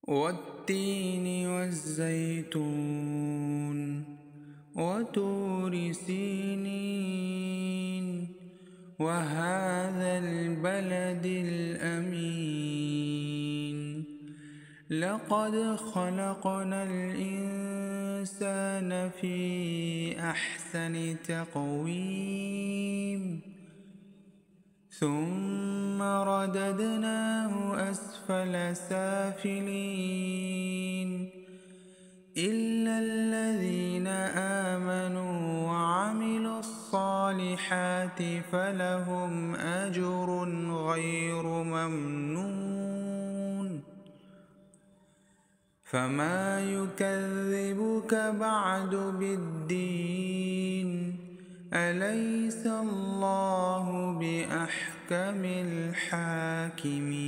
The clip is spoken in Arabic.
والتين والزيتون وطور سينين وهذا البلد الأمين لقد خلقنا الإنسان في أحسن تقويم ثم رددناه أسفل سافلين إلا الذين آمنوا وعملوا الصالحات فلهم أجر غير ممنون فما يكذبك بعد بالدين أليس الله بأحكم الحاكمين.